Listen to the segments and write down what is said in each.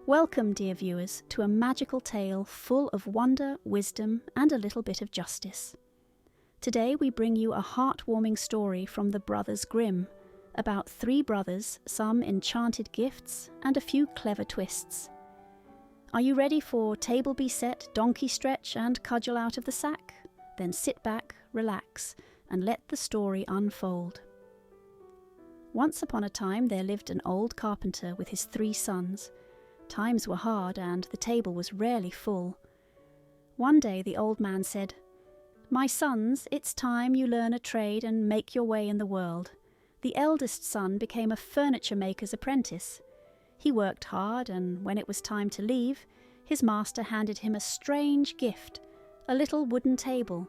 Welcome, dear viewers, to a magical tale full of wonder, wisdom, and a little bit of justice. Today we bring you a heartwarming story from the Brothers Grimm about three brothers, some enchanted gifts, and a few clever twists. Are you ready for table be set, donkey stretch, and Cudgel-Out-of-the-Sack? Then sit back, relax, and let the story unfold. Once upon a time there lived an old carpenter with his three sons. Times were hard, and the table was rarely full. One day the old man said, "My sons, it's time you learn a trade and make your way in the world." The eldest son became a furniture maker's apprentice. He worked hard, and when it was time to leave, his master handed him a strange gift, a little wooden table.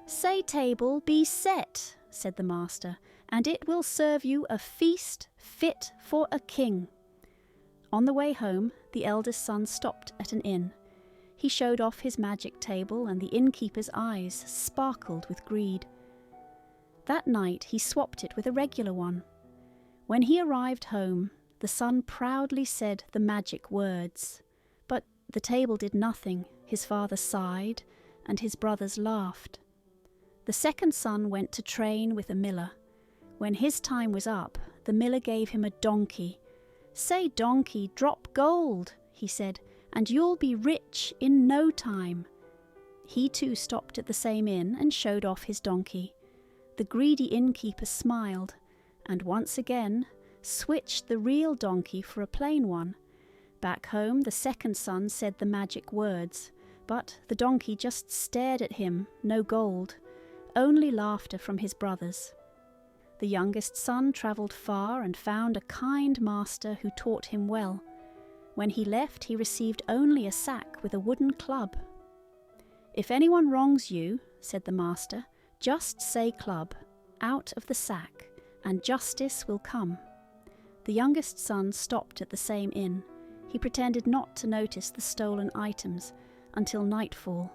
"Say, table, be set," said the master, "and it will serve you a feast fit for a king." On the way home, the eldest son stopped at an inn. He showed off his magic table, and the innkeeper's eyes sparkled with greed. That night he swapped it with a regular one. When he arrived home, the son proudly said the magic words. But the table did nothing. His father sighed, and his brothers laughed. The second son went to train with a miller. When his time was up, the miller gave him a donkey. "Say, donkey, drop gold," he said, "and you'll be rich in no time." He too stopped at the same inn and showed off his donkey. The greedy innkeeper smiled, and once again switched the real donkey for a plain one. Back home, the second son said the magic words, but the donkey just stared at him, no gold, only laughter from his brothers. The youngest son travelled far and found a kind master who taught him well. When he left, he received only a sack with a wooden club. "If anyone wrongs you," said the master, "just say club, out of the sack, and justice will come." The youngest son stopped at the same inn. He pretended not to notice the stolen items until nightfall.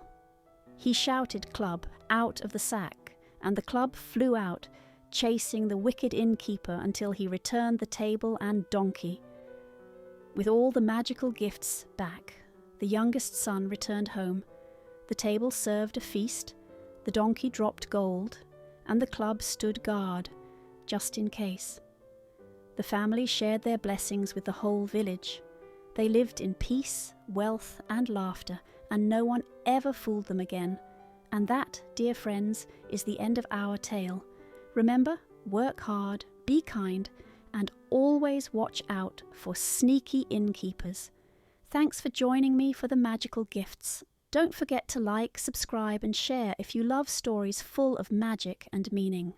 He shouted club, out of the sack, and the club flew out, chasing the wicked innkeeper until he returned the table and donkey. With all the magical gifts back, the youngest son returned home. The table served a feast, the donkey dropped gold, and the club stood guard, just in case. The family shared their blessings with the whole village. They lived in peace, wealth, and laughter, and no one ever fooled them again. And that, dear friends, is the end of our tale. Remember, work hard, be kind, and always watch out for sneaky innkeepers. Thanks for joining me for the magical gifts. Don't forget to like, subscribe, and share if you love stories full of magic and meaning.